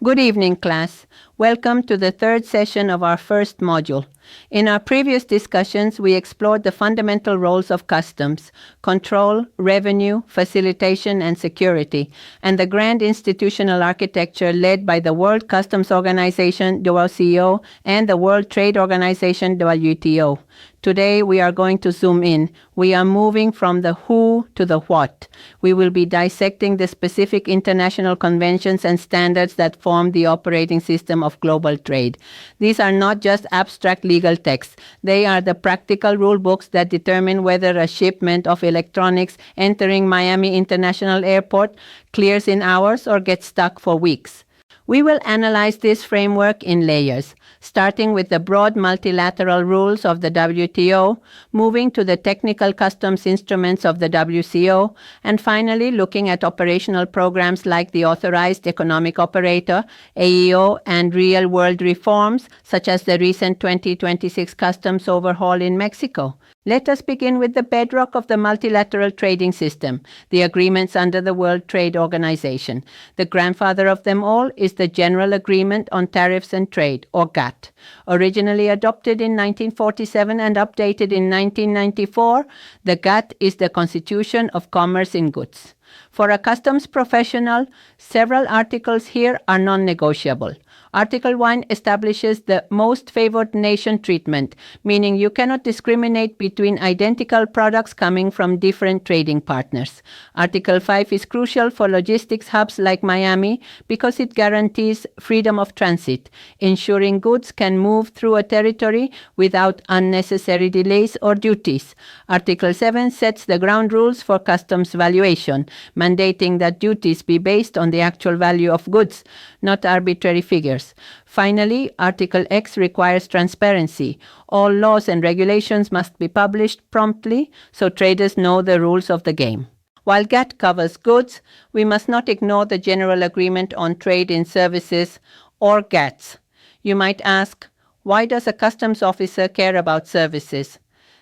Good evening, class. Welcome to the third session of our first module. In our previous discussions, we explored the fundamental roles of customs: control, revenue, facilitation, and security, and the grand institutional architecture led by the World Customs Organization, WCO, and the World Trade Organization, WTO. Today, we are going to zoom in. We are moving from the who to the what. We will be dissecting the specific international conventions and standards that form the operating system of global trade. These are not just abstract legal texts. They are the practical rule books that determine whether a shipment of electronics entering Miami International Airport clears in hours or gets stuck for weeks. We will analyze this framework in layers, starting with the broad multilateral rules of the WTO, moving to the technical customs instruments of the WCO, and finally looking at operational programs like the Authorized Economic Operator, AEO, and real-world reforms, such as the recent 2026 customs overhaul in Mexico. Let us begin with the bedrock of the multilateral trading system, the agreements under the World Trade Organization. The grandfather of them all is the General Agreement on Tariffs and Trade, or GATT. Originally adopted in 1947 and updated in 1994, the GATT is the Constitution of Commerce in Goods. For a customs professional, several articles here are non-negotiable. Article 1 establishes the most favored nation treatment, meaning you cannot discriminate between identical products coming from different trading partners. Article 5 is crucial for logistics hubs like Miami because it guarantees freedom of transit, ensuring goods can move through a territory without unnecessary delays or duties. Article 7 sets the ground rules for customs valuation, mandating that duties be based on the actual value of goods, not arbitrary figures. Finally, Article X requires transparency. All laws and regulations must be published promptly so traders know the rules of the game. While GATT covers goods, we must not ignore the General Agreement on Trade in Services, or GATS. You might ask, why does a customs officer care about services?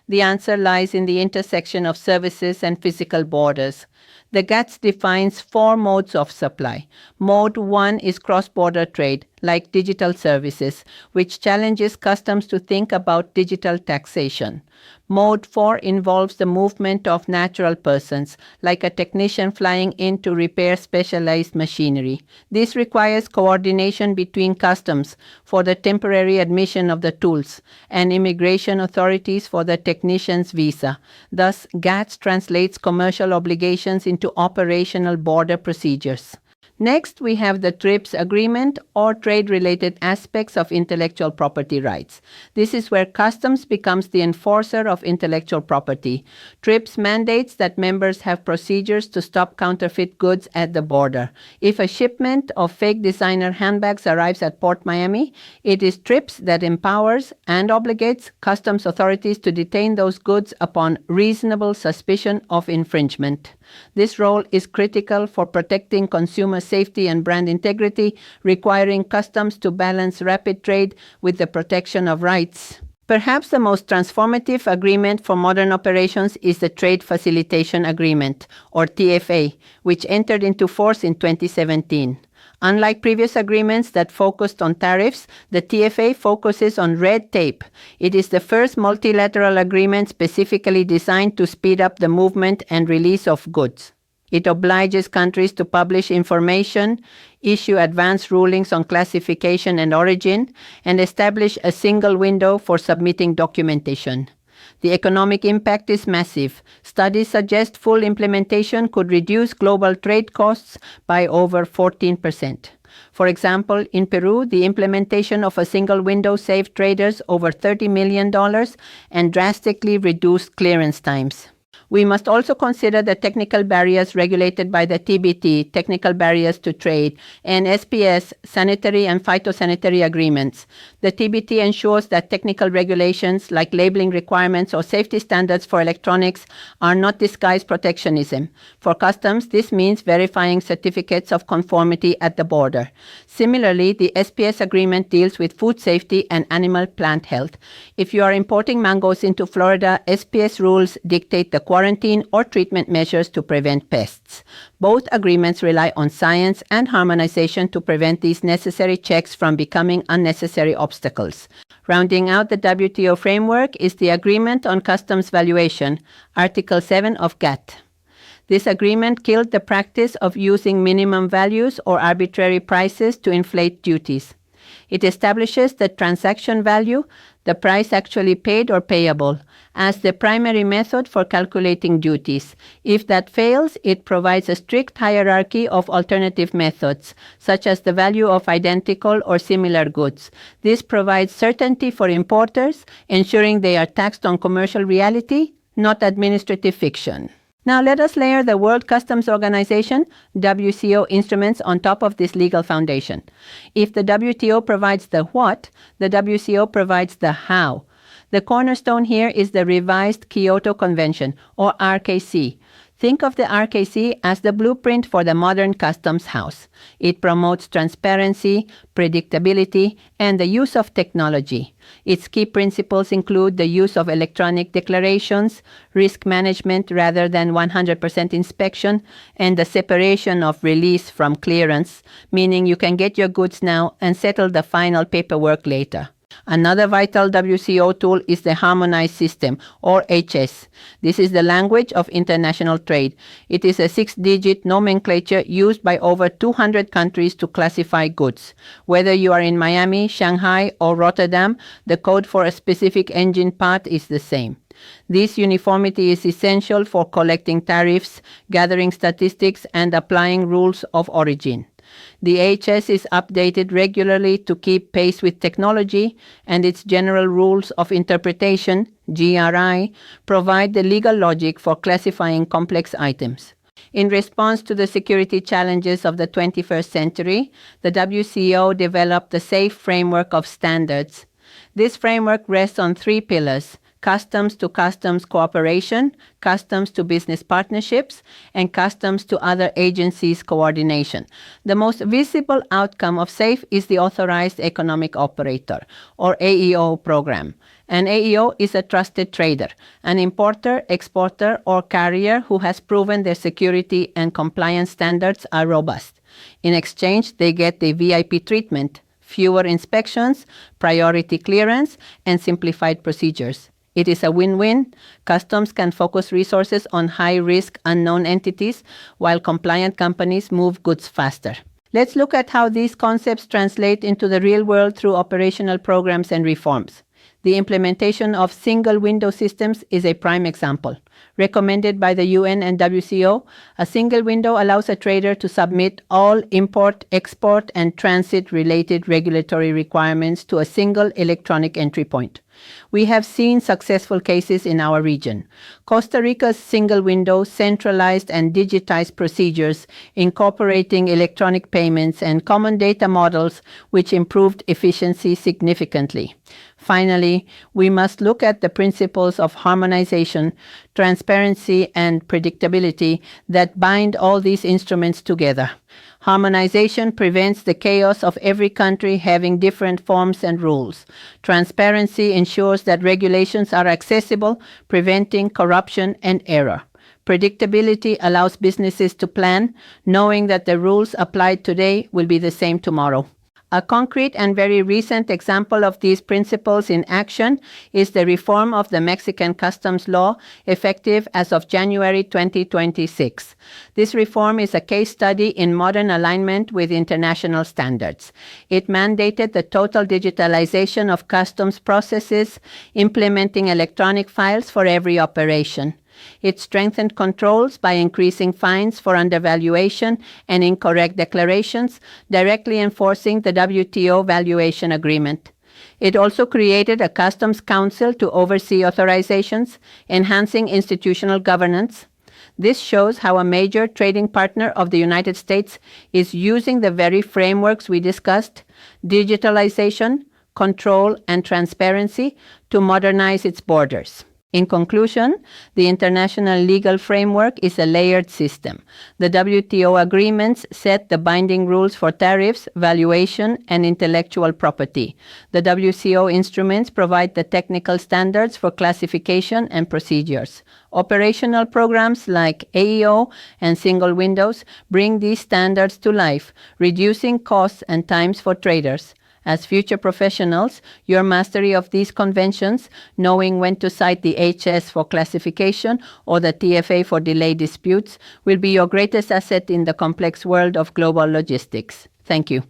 The answer lies in the intersection of services and physical borders. The GATS defines 4 modes of supply. Mode 1 is cross-border trade, like digital services, which challenges customs to think about digital taxation. Mode 4 involves the movement of natural persons, like a technician flying in to repair specialized machinery. This requires coordination between customs for the temporary admission of the tools and immigration authorities for the technician's visa. Thus, GATS translates commercial obligations into operational border procedures. Next, we have the TRIPS agreement, or trade-related aspects of intellectual property rights. This is where customs becomes the enforcer of intellectual property. TRIPS mandates that members have procedures to stop counterfeit goods at the border. If a shipment of fake designer handbags arrives at Port Miami, it is TRIPS that empowers and obligates customs authorities to detain those goods upon reasonable suspicion of infringement. This role is critical for protecting consumer safety and brand integrity, requiring customs to balance rapid trade with the protection of rights. Perhaps the most transformative agreement for modern operations is the Trade Facilitation Agreement, or TFA, which entered into force in 2017. Unlike previous agreements that focused on tariffs, the TFA focuses on red tape. It is the first multilateral agreement specifically designed to speed up the movement and release of goods. It obliges countries to publish information, issue advance rulings on classification and origin, and establish a single window for submitting documentation. The economic impact is massive. Studies suggest full implementation could reduce global trade costs by over 14%. For example, in Peru, the implementation of a single window saved traders over $30 million and drastically reduced clearance times. We must also consider the technical barriers regulated by the TBT, Technical Barriers to Trade, and SPS, Sanitary and Phytosanitary Agreements. The TBT ensures that technical regulations like labeling requirements or safety standards for electronics are not disguised protectionism. For customs, this means verifying certificates of conformity at the border. Similarly, the SPS agreement deals with food safety and animal plant health. If you are importing mangoes into Florida, SPS rules dictate the quality quarantine or treatment measures to prevent pests. Both agreements rely on science and harmonization to prevent these necessary checks from becoming unnecessary obstacles. Rounding out the WTO framework is the Agreement on Customs Valuation, Article 7 of GATT. This agreement killed the practice of using minimum values or arbitrary prices to inflate duties. It establishes the transaction value, the price actually paid or payable, as the primary method for calculating duties. If that fails, it provides a strict hierarchy of alternative methods, such as the value of identical or similar goods. This provides certainty for importers, ensuring they are taxed on commercial reality, not administrative fiction. Now let us layer the World Customs Organization, WCO, instruments on top of this legal foundation. If the WTO provides the what, the WCO provides the how. The cornerstone here is the revised Kyoto Convention, or RKC. Think of the RKC as the blueprint for the modern customs house. It promotes transparency, predictability, and the use of technology. Its key principles include the use of electronic declarations, risk management rather than 100% inspection, and the separation of release from clearance, meaning you can get your goods now and settle the final paperwork later. Another vital WCO tool is the Harmonized System, or HS. This is the language of international trade. It is a 6-digit nomenclature used by over 200 countries to classify goods. Whether you are in Miami, Shanghai, or Rotterdam, the code for a specific engine part is the same. This uniformity is essential for collecting tariffs, gathering statistics, and applying rules of origin. The HS is updated regularly to keep pace with technology, and its general rules of interpretation, GRI, provide the legal logic for classifying complex items. In response to the security challenges of the 21st century, the WCO developed the SAFE framework of standards. This framework rests on 3 pillars: customs to customs cooperation, customs to business partnerships, and customs to other agencies coordination. The most visible outcome of SAFE is the Authorized Economic Operator, or AEO program. An AEO is a trusted trader, an importer, exporter, or carrier who has proven their security and compliance standards are robust. In exchange, they get the VIP treatment, fewer inspections, priority clearance, and simplified procedures. It is a win-win. Customs can focus resources on high-risk unknown entities, while compliant companies move goods faster. Let's look at how these concepts translate into the real world through operational programs and reforms. The implementation of single-window systems is a prime example. Recommended by the UN and WCO, a single window allows a trader to submit all import, export, and transit-related regulatory requirements to a single electronic entry point. We have seen successful cases in our region. Costa Rica's single window centralized and digitized procedures, incorporating electronic payments and common data models, which improved efficiency significantly. Finally, we must look at the principles of harmonization, transparency, and predictability that bind all these instruments together. Harmonization prevents the chaos of every country having different forms and rules. Transparency ensures that regulations are accessible, preventing corruption and error. Predictability allows businesses to plan, knowing that the rules applied today will be the same tomorrow. A concrete and very recent example of these principles in action is the reform of the Mexican customs law, effective as of January 2026. This reform is a case study in modern alignment with international standards. It mandated the total digitalization of customs processes, implementing electronic files for every operation. It strengthened controls by increasing fines for undervaluation and incorrect declarations, directly enforcing the WTO valuation agreement. It also created a customs council to oversee authorizations, enhancing institutional governance. This shows how a major trading partner of the United States is using the very frameworks we discussed, digitalization, control, and transparency, to modernize its borders. In conclusion, the international legal framework is a layered system. The WTO agreements set the binding rules for tariffs, valuation, and intellectual property. The WCO instruments provide the technical standards for classification and procedures. Operational programs like AEO and Single Windows bring these standards to life, reducing costs and times for traders. As future professionals, your mastery of these conventions, knowing when to cite the HS for classification or the TFA for delay disputes, will be your greatest asset in the complex world of global logistics. Thank you.